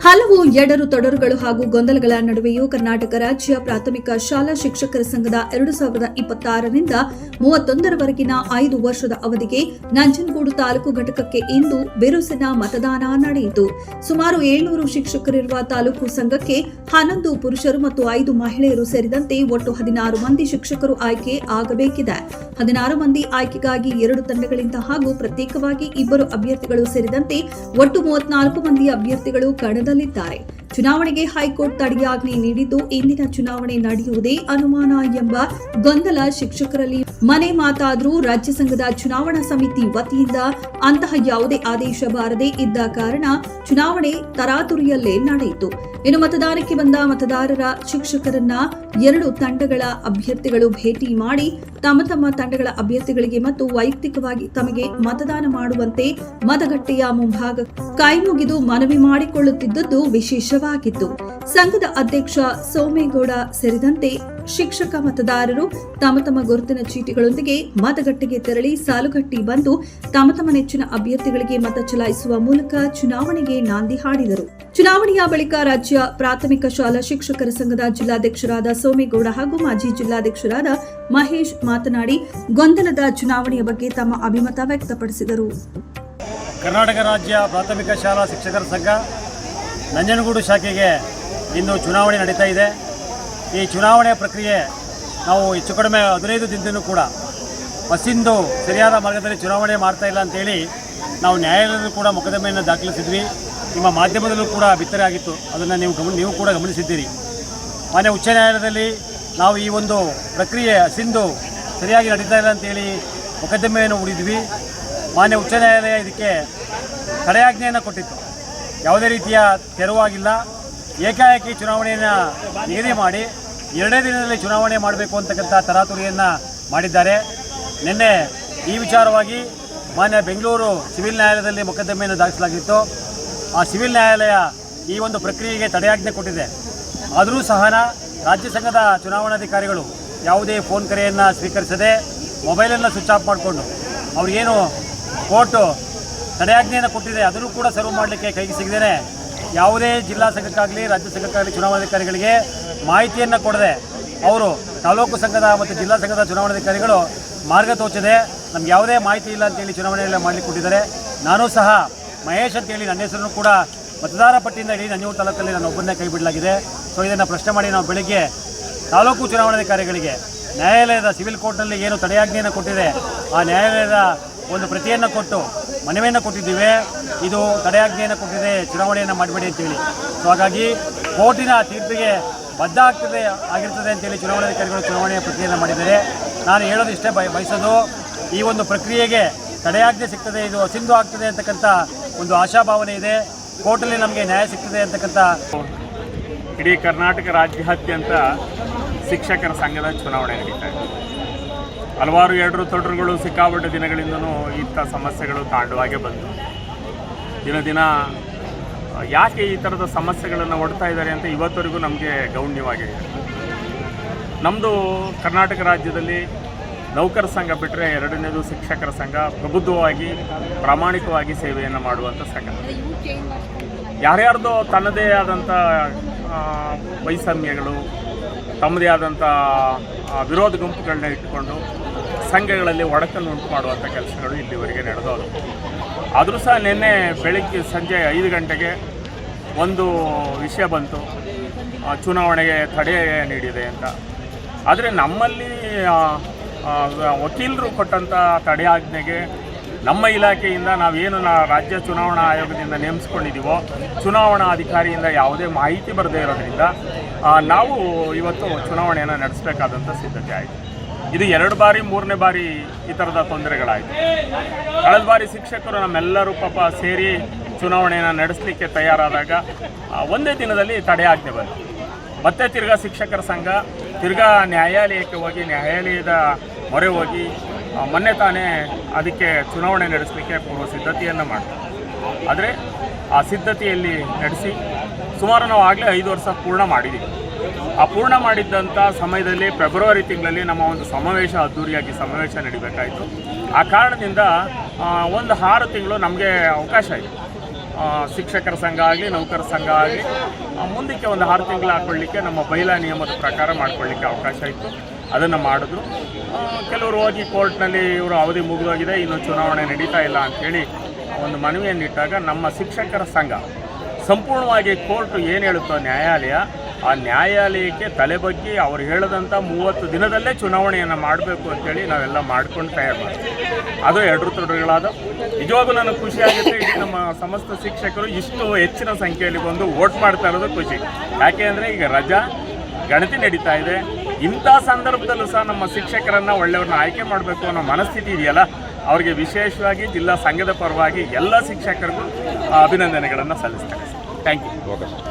ಹಲವು ಎಡರು ತೊಡರುಗಳು ಹಾಗೂ ಗೊಂದಲಗಳ ನಡುವೆಯೂ ಕರ್ನಾಟಕ ರಾಜ್ಯ ಪ್ರಾಥಮಿಕ ಶಾಲಾ ಶಿಕ್ಷಕರ ಸಂಘದ 2026ರಿಂದ 31ರವರೆಗಿನ 5 ವರ್ಷದ ಅವಧಿಗೆ ನಂಜನಗೂಡು ತಾಲೂಕು ಘಟಕಕ್ಕೆ ಇಂದು ಬಿರುಸಿನ ಮತದಾನ ನಡೆಯಿತು. ಸುಮಾರು 700 ಶಿಕ್ಷಕರಿರುವ ತಾಲೂಕು ಸಂಘಕ್ಕೆ 11 ಪುರುಷರು ಮತ್ತು 5 ಮಹಿಳೆಯರು ಸೇರಿದಂತೆ ಒಟ್ಟು 16 ಮಂದಿ ಶಿಕ್ಷಕರು ಆಯ್ಕೆ ಆಗಬೇಕಿದೆ. 16 ಮಂದಿ ಆಯ್ಕೆಗಾಗಿ 2 ತಂಡಗಳಿಂದ ಹಾಗೂ ಪ್ರತ್ಯೇಕವಾಗಿ 2 ಅಭ್ಯರ್ಥಿಗಳು ಸೇರಿದಂತೆ ಒಟ್ಟು 34 ಮಂದಿ ಅಭ್ಯರ್ಥಿಗಳು ಕಣದಲ್ಲಿದ್ದಾರೆ. ಚುನಾವಣೆಗೆ ಹೈಕೋರ್ಟ್ ತಡೆಯಾಜ್ಞೆ ನೀಡಿದ್ದು ಇಂದಿನ ಚುನಾವಣೆ ನಡೆಯುವುದೇ ಅನುಮಾನ ಎಂಬ ಗೊಂದಲ ಶಿಕ್ಷಕರಲ್ಲಿ ಮನೆ ಮಾತಾದರೂ ರಾಜ್ಯ ಸಂಘದ ಚುನಾವಣಾ ಸಮಿತಿ ವತಿಯಿಂದ ಅಂತಹ ಯಾವುದೇ ಆದೇಶ ಬಾರದೇ ಇದ್ದ ಕಾರಣ ಚುನಾವಣೆ ತರಾತುರಿಯಲ್ಲೇ ನಡೆಯಿತು. ಇನ್ನು ಮತದಾನಕ್ಕೆ ಬಂದ ಮತದಾರರ ಶಿಕ್ಷಕರನ್ನ 2 ತಂಡಗಳ ಅಭ್ಯರ್ಥಿಗಳು ಭೇಟಿ ಮಾಡಿ ತಮ್ಮ ತಂಡಗಳ ಅಭ್ಯರ್ಥಿಗಳಿಗೆ ಮತ್ತು ವೈಯಕ್ತಿಕವಾಗಿ ತಮಗೆ ಮತದಾನ ಮಾಡುವಂತೆ ಮತಗಟ್ಟೆಯ ಮುಂಭಾಗ ಕೈಮುಗಿದು ಮನವಿ ಮಾಡಿಕೊಳ್ಳುತ್ತಿದ್ದುದು ವಿಶೇಷವಾಗಿತ್ತು. ಸಂಘದ ಅಧ್ಯಕ್ಷ ಸೋಮೇಗೌಡ ಸೇರಿದಂತೆ ಶಿಕ್ಷಕ ಮತದಾರರು ತಮ್ಮ ಗುರುತಿನ ಚೀಟಿಗಳೊಂದಿಗೆ ಮತಗಟ್ಟೆಗೆ ತೆರಳಿ ಸಾಲುಗಟ್ಟಿ ಬಂದು ತಮ್ಮ ನೆಚ್ಚಿನ ಅಭ್ಯರ್ಥಿಗಳಿಗೆ ಮತ ಚಲಾಯಿಸುವ ಮೂಲಕ ಚುನಾವಣೆಗೆ ನಾಂದಿ ಹಾಡಿದರು. ಚುನಾವಣೆಯ ಬಳಿಕ ರಾಜ್ಯ ಪ್ರಾಥಮಿಕ ಶಾಲಾ ಶಿಕ್ಷಕರ ಸಂಘದ ಜಿಲ್ಲಾಧ್ಯಕ್ಷರಾದ ಸೋಮೇಗೌಡ ಹಾಗೂ ಮಾಜಿ ಜಿಲ್ಲಾಧ್ಯಕ್ಷರಾದ ಮಹೇಶ್ ಮಾತನಾಡಿ ಗೊಂದಲದ ಚುನಾವಣೆಯ ಬಗ್ಗೆ ತಮ್ಮ ಅಭಿಮತ ವ್ಯಕ್ತಪಡಿಸಿದರು. ಕರ್ನಾಟಕ ರಾಜ್ಯ ಪ್ರಾಥಮಿಕ ಶಾಲಾ ಶಿಕ್ಷಕರ ಸಂಘ ನಂಜನಗೂಡು ಶಾಖೆಗೆ ಇಂದು ಚುನಾವಣೆ ನಡೀತಾ ಇದೆ. ಈ ಚುನಾವಣೆ ಪ್ರಕ್ರಿಯೆ ನಾವು ಹೆಚ್ಚು ಕಡಿಮೆ 15 ದಿನದಿಂದ ಕೂಡ ಬಸ್ಸಿಂದು ಸರಿಯಾದ ಮಾರ್ಗದಲ್ಲಿ ಚುನಾವಣೆ ಮಾಡ್ತಾ ಇಲ್ಲ ಅಂತೇಳಿ ನಾವು ನ್ಯಾಯಾಲಯದಲ್ಲೂ ಕೂಡ ಮೊಕದ್ದಮೆಯನ್ನು ದಾಖಲಿಸಿದ್ವಿ. ನಿಮ್ಮ ಮಾಧ್ಯಮದಲ್ಲೂ ಕೂಡ ಬಿತ್ತನೆ ಆಗಿತ್ತು, ಅದನ್ನು ನೀವು ಕೂಡ ಗಮನಿಸಿದ್ದೀರಿ. ಮಾನ್ಯ ಉಚ್ಚ ನ್ಯಾಯಾಲಯದಲ್ಲಿ ನಾವು ಈ ಒಂದು ಪ್ರಕ್ರಿಯೆ ಸಿಂಧು ಸರಿಯಾಗಿ ನಡೀತಾ ಇಲ್ಲ ಅಂತೇಳಿ ಮೊಕದ್ದಮೆಯನ್ನು ಹೂಡಿದ್ವಿ. ಮಾನ್ಯ ಉಚ್ಚ ನ್ಯಾಯಾಲಯ ಇದಕ್ಕೆ ತಡೆಯಾಜ್ಞೆಯನ್ನು ಕೊಟ್ಟಿತ್ತು. ಯಾವುದೇ ರೀತಿಯ ತೆರವಾಗಿಲ್ಲ, ಏಕಾಏಕಿ ಚುನಾವಣೆಯನ್ನು ನಿಗದಿ ಮಾಡಿ 2 ದಿನದಲ್ಲಿ ಚುನಾವಣೆ ಮಾಡಬೇಕು ಅಂತಕ್ಕಂಥ ತರಾತುರಿಯನ್ನು ಮಾಡಿದ್ದಾರೆ. ನಿನ್ನೆ ಈ ವಿಚಾರವಾಗಿ ಮಾನ್ಯ ಬೆಂಗಳೂರು ಸಿವಿಲ್ ನ್ಯಾಯಾಲಯದಲ್ಲಿ ಮೊಕದ್ದಮೆಯನ್ನು ದಾಖಲಿಸಲಾಗಿತ್ತು. ಆ ಸಿವಿಲ್ ನ್ಯಾಯಾಲಯ ಈ ಒಂದು ಪ್ರಕ್ರಿಯೆಗೆ ತಡೆಯಾಜ್ಞೆ ಕೊಟ್ಟಿದೆ. ಆದರೂ ಸಹ ರಾಜ್ಯ ಸಂಘದ ಚುನಾವಣಾಧಿಕಾರಿಗಳು ಯಾವುದೇ ಫೋನ್ ಕರೆಯನ್ನು ಸ್ವೀಕರಿಸದೆ ಮೊಬೈಲನ್ನು ಸ್ವಿಚ್ ಆಫ್ ಮಾಡಿಕೊಂಡು ಅವ್ರಿಗೇನು ಕೋರ್ಟು ತಡೆಯಾಜ್ಞೆಯನ್ನು ಕೊಟ್ಟಿದೆ ಅದನ್ನು ಕೂಡ ಸರ್ವ್ ಮಾಡಲಿಕ್ಕೆ ಕೈಗೆ ಸಿಗದೇನೆ ಯಾವುದೇ ಜಿಲ್ಲಾ ಸಂಘಕ್ಕಾಗಲಿ ರಾಜ್ಯ ಸಂಘಕ್ಕಾಗಲಿ ಚುನಾವಣಾಧಿಕಾರಿಗಳಿಗೆ ಮಾಹಿತಿಯನ್ನು ಕೊಡದೆ ಅವರು ತಾಲೂಕು ಸಂಘದ ಮತ್ತು ಜಿಲ್ಲಾ ಸಂಘದ ಚುನಾವಣಾಧಿಕಾರಿಗಳು ಮಾರ್ಗ ತೋಚದೆ ನಮ್ಗೆ ಯಾವುದೇ ಮಾಹಿತಿ ಇಲ್ಲ ಅಂತೇಳಿ ಚುನಾವಣೆಯೆಲ್ಲ ಮಾಡಲಿಕ್ಕೆ ಕೊಟ್ಟಿದ್ದಾರೆ. ನಾನು ಸಹ ಮಹೇಶ್ ಅಂತೇಳಿ ನನ್ನ ಹೆಸರನ್ನು ಕೂಡ ಮತದಾರ ಪಟ್ಟಿಯಿಂದ ಇಡೀ ನಂಜನಗೂಡು ತಾಲೂಕಲ್ಲಿ ನಾನು ಒಬ್ಬನ್ನೇ ಕೈ ಬಿಡಲಾಗಿದೆ. ಸೊ ಇದನ್ನು ಪ್ರಶ್ನೆ ಮಾಡಿ ನಾವು ಬೆಳಗ್ಗೆ ತಾಲೂಕು ಚುನಾವಣಾಧಿಕಾರಿಗಳಿಗೆ ನ್ಯಾಯಾಲಯದ ಸಿವಿಲ್ ಕೋರ್ಟ್ನಲ್ಲಿ ಏನು ತಡೆಯಾಜ್ಞೆಯನ್ನು ಕೊಟ್ಟಿದೆ ಆ ನ್ಯಾಯಾಲಯದ ಒಂದು ಪ್ರತಿಯನ್ನು ಕೊಟ್ಟು ಮನವಿಯನ್ನು ಕೊಟ್ಟಿದ್ದೀವಿ. ಇದು ತಡೆಯಾಜ್ಞೆಯನ್ನು ಕೊಟ್ಟಿದೆ, ಚುನಾವಣೆಯನ್ನು ಮಾಡಬೇಡಿ ಅಂತೇಳಿ. ಸೊ ಹಾಗಾಗಿ ಕೋರ್ಟಿನ ತೀರ್ಪಿಗೆ ಬದ್ಧ ಆಗಿರ್ತದೆ ಅಂತೇಳಿ ಚುನಾವಣಾಧಿಕಾರಿಗಳು ಚುನಾವಣೆಯ ಪ್ರಕ್ರಿಯೆಯನ್ನು ಮಾಡಿದ್ದಾರೆ. ನಾನು ಹೇಳೋದಿಷ್ಟೇ ಬಯಸೋದು, ಈ ಒಂದು ಪ್ರಕ್ರಿಯೆಗೆ ತಡೆಯಾಜ್ಞೆ ಸಿಗ್ತದೆ, ಇದು ಸಿಂಧು ಆಗ್ತದೆ ಅಂತಕ್ಕಂಥ ಒಂದು ಆಶಾಭಾವನೆ ಇದೆ. ಕೋರ್ಟಲ್ಲಿ ನಮಗೆ ನ್ಯಾಯ ಸಿಗ್ತದೆ ಅಂತಕ್ಕಂಥ ಇಡೀ ಕರ್ನಾಟಕ ರಾಜ್ಯಾದ್ಯಂತ ಶಿಕ್ಷಕರ ಸಂಘದ ಚುನಾವಣೆ ನಡೀತಾ ಇದೆ. ಹಲವಾರು ಎಡರು ತೊಡರುಗಳು ಸಿಕ್ಕಾಪಟ್ಟೆ ದಿನಗಳಿಂದಲೂ ಇಂಥ ಸಮಸ್ಯೆಗಳು ತಾಂಡವಾಗೇ ಬಂತು. ದಿನ ಯಾಕೆ ಈ ಥರದ ಸಮಸ್ಯೆಗಳನ್ನು ಒಡ್ತಾ ಇದ್ದಾರೆ ಅಂತ ಇವತ್ತವರೆಗೂ ನಮಗೆ ಗೌಣ್ಯವಾಗಿದೆ. ನಮ್ಮದು ಕರ್ನಾಟಕ ರಾಜ್ಯದಲ್ಲಿ ನೌಕರ ಸಂಘ ಬಿಟ್ಟರೆ 2ನೇದು ಶಿಕ್ಷಕರ ಸಂಘ, ಪ್ರಬುದ್ಧವಾಗಿ ಪ್ರಾಮಾಣಿಕವಾಗಿ ಸೇವೆಯನ್ನು ಮಾಡುವಂಥ ಸಂಘ. ಯಾರ್ಯಾರ್ದೋ ತನ್ನದೇ ಆದಂಥ ವೈಷಮ್ಯಗಳು, ತಮ್ಮದೇ ಆದಂಥ ವಿರೋಧ ಗುಂಪುಗಳನ್ನ ಇಟ್ಟುಕೊಂಡು ಸಂಘಗಳಲ್ಲಿ ಒಡಕನ್ನು ಉಂಟು ಮಾಡುವಂಥ ಕೆಲಸಗಳು ಇಲ್ಲಿವರೆಗೆ ನಡೆದವು. ಆದರೂ ಸಹ ನಿನ್ನೆ ಬೆಳಗ್ಗೆ ಸಂಜೆ 5 ಗಂಟೆಗೆ ಒಂದು ವಿಷಯ ಬಂತು, ಚುನಾವಣೆಗೆ ತಡೆ ನೀಡಿದೆ ಅಂತ. ಆದರೆ ನಮ್ಮಲ್ಲಿ ವಕೀಲರು ಕೊಟ್ಟಂಥ ತಡೆಯಾಜ್ಞೆಗೆ ನಮ್ಮ ಇಲಾಖೆಯಿಂದ ನಾವೇನು ರಾಜ್ಯ ಚುನಾವಣಾ ಆಯೋಗದಿಂದ ನೇಮಿಸ್ಕೊಂಡಿದ್ದೀವೋ ಚುನಾವಣಾ ಅಧಿಕಾರಿಯಿಂದ ಯಾವುದೇ ಮಾಹಿತಿ ಬರದೇ ಇರೋದ್ರಿಂದ ನಾವು ಇವತ್ತು ಚುನಾವಣೆಯನ್ನು ನಡೆಸಬೇಕಾದಂಥ ಸಿದ್ಧತೆ ಆಯಿತು. ಇದು 2 ಬಾರಿ 3ನೇ ಬಾರಿ ಈ ಥರದ ತೊಂದರೆಗಳಾಯಿತು. ಕಳೆದ ಬಾರಿ ಶಿಕ್ಷಕರು ನಮ್ಮೆಲ್ಲರೂ ಪಾಪ ಸೇರಿ ಚುನಾವಣೆಯನ್ನು ನಡೆಸಲಿಕ್ಕೆ ತಯಾರಾದಾಗ ಒಂದೇ ದಿನದಲ್ಲಿ ತಡೆಯಾಜ್ಞೆ ಬಂತು. ಮತ್ತೆ ತಿರ್ಗಾ ಶಿಕ್ಷಕರ ಸಂಘ ತಿರ್ಗಾ ನ್ಯಾಯಾಲಯಕ್ಕೆ ಹೋಗಿ ನ್ಯಾಯಾಲಯದ ಮೊರೆ ಹೋಗಿ ಮೊನ್ನೆ ತಾನೇ ಅದಕ್ಕೆ ಚುನಾವಣೆ ನಡೆಸಲಿಕ್ಕೆ ಪೂರ್ವ ಸಿದ್ಧತೆಯನ್ನು ಮಾಡ್ತಾರೆ. ಆದರೆ ಆ ಸಿದ್ಧತೆಯಲ್ಲಿ ನಡೆಸಿ ಸುಮಾರು ನಾವು ಆಗಲೇ 5 ವರ್ಷ ಪೂರ್ಣ ಮಾಡಿದ್ದೀವಿ. ಆ ಪೂರ್ಣ ಮಾಡಿದ್ದಂಥ ಸಮಯದಲ್ಲಿ ಫೆಬ್ರವರಿ ತಿಂಗಳಲ್ಲಿ ನಮ್ಮ ಒಂದು ಸಮಾವೇಶ ಅದ್ದೂರಿಯಾಗಿ ಸಮಾವೇಶ ನಡೀಬೇಕಾಯಿತು. ಆ ಕಾರಣದಿಂದ ಒಂದು 6 ತಿಂಗಳು ನಮಗೆ ಅವಕಾಶ ಇದೆ. ಶಿಕ್ಷಕರ ಸಂಘ ಆಗಲಿ ನೌಕರ ಸಂಘ ಆಗಲಿ ಮುಂದಕ್ಕೆ ಒಂದು 6 ತಿಂಗಳು ಹಾಕ್ಕೊಳ್ಳಿಕ್ಕೆ ನಮ್ಮ ಬೈಲಾ ನಿಯಮದ ಪ್ರಕಾರ ಮಾಡ್ಕೊಳ್ಳಿಕ್ಕೆ ಅವಕಾಶ ಇತ್ತು. ಅದನ್ನು ಮಾಡಿದ್ರು. ಕೆಲವರು ಹೋಗಿ ಕೋರ್ಟ್ನಲ್ಲಿ ಇವರು ಅವಧಿ ಮುಗಿದೋಗಿದೆ, ಇನ್ನು ಚುನಾವಣೆ ನಡೀತಾ ಇಲ್ಲ ಅಂಥೇಳಿ ಒಂದು ಮನವಿಯನ್ನಿಟ್ಟಾಗ ನಮ್ಮ ಶಿಕ್ಷಕರ ಸಂಘ ಸಂಪೂರ್ಣವಾಗಿ ಕೋರ್ಟು ಏನು ಹೇಳುತ್ತೋ ನ್ಯಾಯಾಲಯ, ಆ ನ್ಯಾಯಾಲಯಕ್ಕೆ ತಲೆಬಗ್ಗಿ ಅವ್ರು ಹೇಳದಂಥ 30 ದಿನದಲ್ಲೇ ಚುನಾವಣೆಯನ್ನು ಮಾಡಬೇಕು ಅಂತೇಳಿ ನಾವೆಲ್ಲ ಮಾಡ್ಕೊಂಡು ತಯಾರು ಮಾಡ್ತೀವಿ. ಅದು ಎರಡು ತೊಡರುಗಳಾದ ನಿಜವಾಗೂ ನನಗೆ ಖುಷಿಯಾಗುತ್ತೆ. ಇಡೀ ನಮ್ಮ ಸಮಸ್ತ ಶಿಕ್ಷಕರು ಇಷ್ಟು ಹೆಚ್ಚಿನ ಸಂಖ್ಯೆಯಲ್ಲಿ ಬಂದು ವೋಟ್ ಮಾಡ್ತಾ ಇರೋದು ಖುಷಿ. ಯಾಕೆ ಅಂದರೆ ಈಗ ರಜಾ ಗಣತಿ ನಡೀತಾ ಇದೆ. ಇಂಥ ಸಂದರ್ಭದಲ್ಲೂ ಸಹ ನಮ್ಮ ಶಿಕ್ಷಕರನ್ನು ಒಳ್ಳೆಯವ್ರನ್ನ ಆಯ್ಕೆ ಮಾಡಬೇಕು ಅನ್ನೋ ಮನಸ್ಥಿತಿ ಇದೆಯಲ್ಲ, ಅವರಿಗೆ ವಿಶೇಷವಾಗಿ ಜಿಲ್ಲಾ ಸಂಘದ ಪರವಾಗಿ ಎಲ್ಲ ಶಿಕ್ಷಕರಿಗೂ ಅಭಿನಂದನೆಗಳನ್ನು ಸಲ್ಲಿಸ್ತೇನೆ. Thank you.